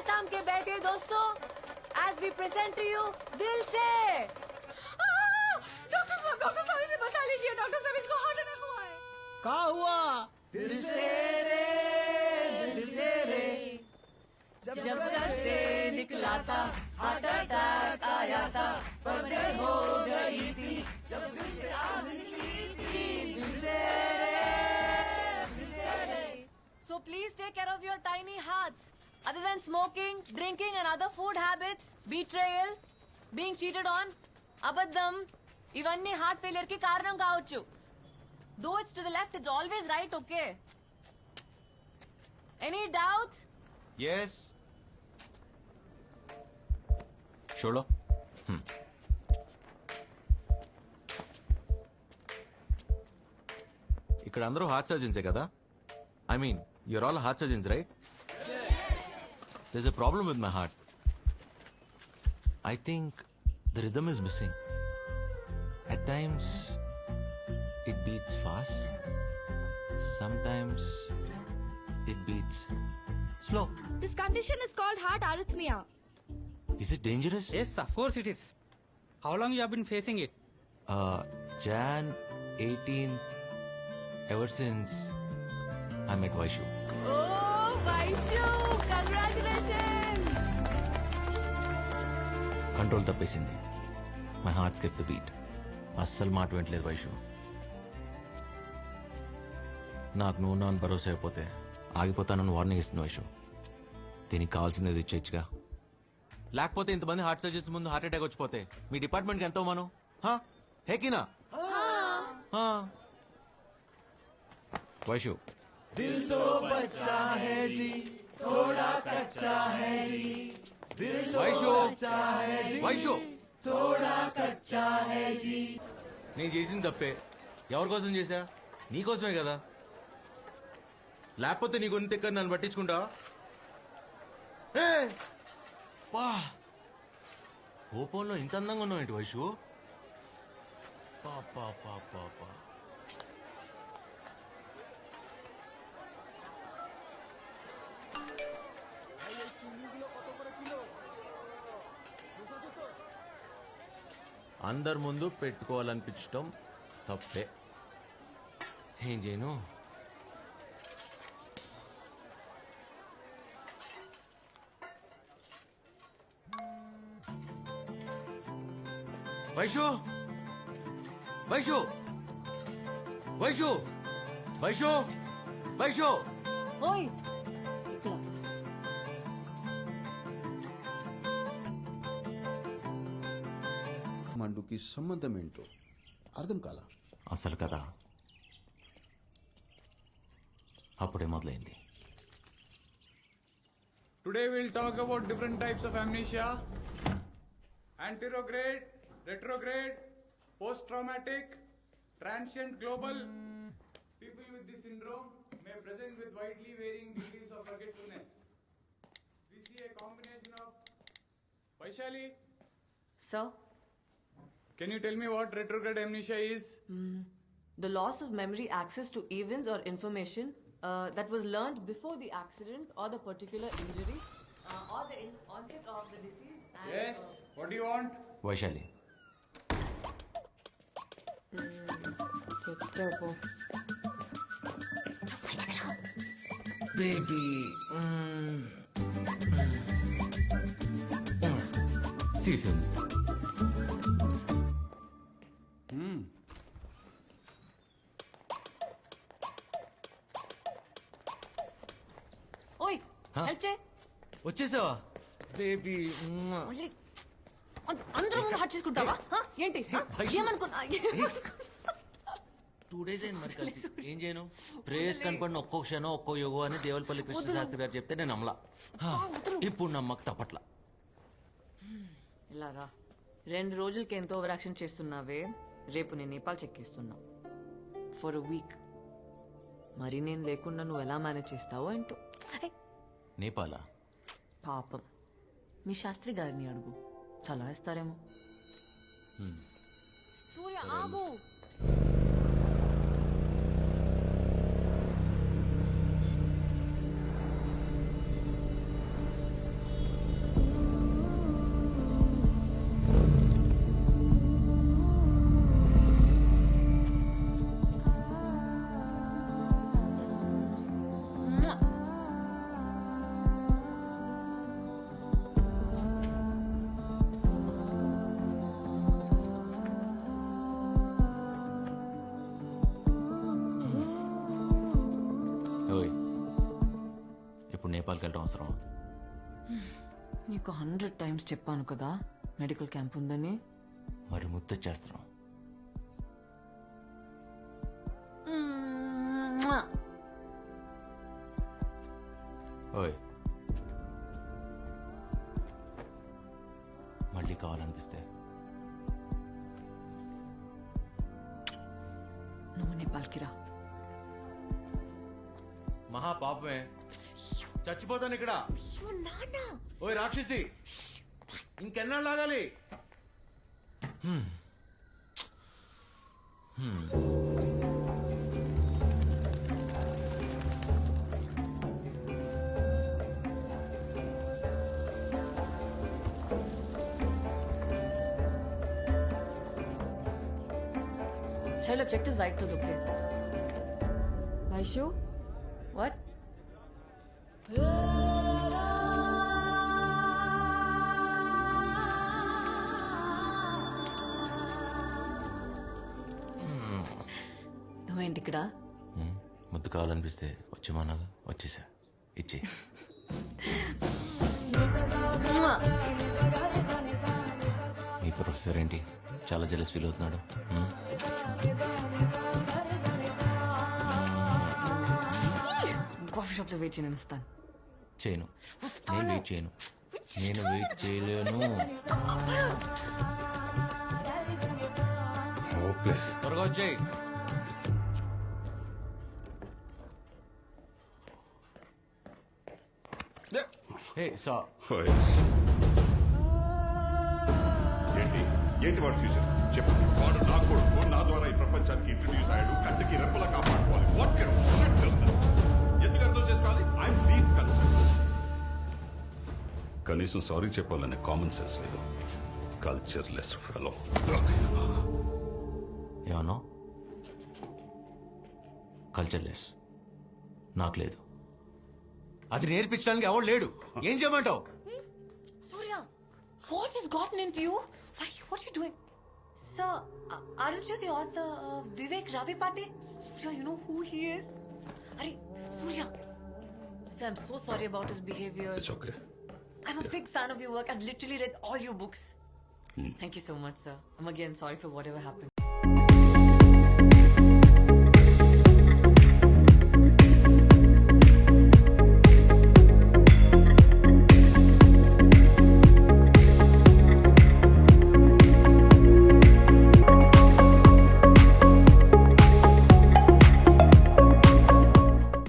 थाम के बैठे दोस्तों, as we present to you दिल से। डॉक्टर साहब इसे बचा लीजिए। डॉक्टर साहब इसको हार्ट अटैक हुआ है। क्या हुआ? दिल से रे जब घर से निकला था हार्ट अटैक आया था, पगड़े हो गई थी जब दिल से आग निकली थी। दिल से रे। So please take care of your tiny hearts. Other than smoking, drinking and other food habits, betrayal, being cheated on, అబద్ధం, ఇవన్నీ హార్ట్ ఫెయిలియర్ కి కారణం కావచ్చు. Though it's to the left, it's always right, okay? Any doubts? Yes. Sholo. ఇక్కడ అందరూ heart సర్జన్సే కదా? I mean you're all heart surgeons right? There's a problem with my heart. I think the rhythm is missing. At times it beats fast. Sometimes it beats slow. This condition is called heart arrhythmia. Is it dangerous? Yes, of course it is. How long you have been facing it? Jan 18th, ever since I met Vaishu. Oh, Vaishu! Congratulations! Control తప్పేసింది. My heart skip the beat. అస్సలు మాట వింటలేదు వైషు. నాకు నువ్వు నా భరోసా అయిపోతే ఆగిపోతానని warning ఇస్తుంది వైషు. దీనికి కావాల్సింది ఇచ్చేచ్చుగా. లేకపోతే ఇంతమంది హార్ట్ సర్జన్స్ ముందు హార్ట్ అటాక్ వచ్చిపోతే మీ డిపార్ట్మెంట్కి ఎంతో మనం హేకినా వైషు. दिल तो बच्चा है जी, थोड़ा कच्चा है जी। दिल तो बच्चा है जी, వైషు थोड़ा कच्चा है जी। నేను చేసింది తప్పే. ఎవరి కోసం చేశా? నీకోసమే కదా. లేకపోతే నీ గురించి ఇక్కడ నన్ను పట్టించుకుంటా. కోపంలో ఇంత అందంగా ఉన్నావు ఏంటి వైషు? పాపా పాపా పా. అందరి ముందు పెట్టుకోవాలనిపించటం తప్పే. ఏం చేయను? వైషు వైషు వైషు వైషు వైషు. ఓయ్ ఇక్కడ మండుకి సంబంధం ఏంటో అర్థం కాల. అసలు కదా అప్పుడే మొదలైంది. Today we'll talk about different types of amnesia: anterograde, retrograde, post-traumatic, transient global. People with this syndrome may present with widely varying degrees of forgetfulness. We see a combination of... Vaishali, Sir, can you tell me what retrograde amnesia is? the loss of memory access to events or information that was learned before the accident or the particular injury or the onset of the disease. And, Yes. What do you want? Vaishali, చెప్పు. Baby CC ఉంది. ఓయ్ help చేయి. వచ్చేసావా baby? మళ్ళీ అందరూ ముందు hot చేసుకుంటావా? ఏంటి ఏమనుకున్నా? 2 days అయింది మరి కలిసి. ఏం చేయను? ప్రేయస్ కనపడిన ఒక్కో క్షణం ఒక్కో యోగో అని దేవులపల్లి కృష్ణ శాస్త్రి గారు చెప్తే నేను నమ్మలా. ఇప్పుడు నమ్మక తప్పట్లా. ఇలాగా 2 రోజులకి ఎంతో ఓవర్ యాక్షన్ చేస్తున్నావే. రేపు నేను నేపాల్ చెక్కిస్తున్నా ఫర్ అ వీక్. మరి నేను లేకుండా నువ్వు ఎలా మేనేజ్ చేస్తావో ఏంటో. నేపాలా? పాపం మీ శాస్త్రి గారిని అడుగు, సలహా ఇస్తారేమో. సూర్య ఆగు. నేపాల్కి వెళ్ళడం అవసరం. నీకు 100 times చెప్పాను కదా మెడికల్ క్యాంప్ ఉందని. మరి ముద్దొచ్చేస్తున్నాం. ఓయ్, మళ్ళీ కావాలనిపిస్తే నువ్వు నేపాల్కి రా. మహా పాపమే, చచ్చిపోతాను ఇక్కడ. ఓయ్ రాక్షసి, ఇంకెన్నాళ్ళు లాగాలి? Shall objectives right to the play. Vaishu? What? నువ్వేంటి ఇక్కడ? ముద్దు కావాలనిపిస్తే వచ్చేమన్నాగా, వచ్చేసా. ఇచ్చి ఈ ప్రొఫెసర్ ఏంటి చాలా జెలస్ ఫీల్ అవుతున్నాడు. కాఫీ షాప్ లో వెయిట్ చేయను ఇస్తాను. చేయను, నేను వెయిట్ చేయను, నేను వెయిట్ చేయలేను. త్వరగా వచ్చేయి. హే సా, ఏంటి ఏంటి వాడు ఫ్యూచర్ చెప్పు. వాడు నా కొడుకు, నా ద్వారా ఈ ప్రపంచానికి ఇంట్రడ్యూస్ అయ్యాడు. కంటికి రెప్పలా కాపాడుకోవాలి. వాట్ కెన్ ఎందుకు అర్థం చేసుకోవాలి? I'm please concern. కనీసం సారీ చెప్పాలనే కామన్ సెన్స్ లేదు. Culture less fellow. ఏమన్నా కల్చర్ లెస్ నాకు లేదు. అది నేర్పించడానికి ఎవడు లేడు. ఏం చేయమంటావు? Surya, what has gotten into you? Why? What are you doing? Sir, aren't you the author Vivek Ravipati? Surya, you know who he is? Are Surya? Sir, I'm so sorry about his behavior. It's okay. I'm a big fan of your work. I've literally read all your books. Thank you so much, sir. I'm again sorry for whatever happened.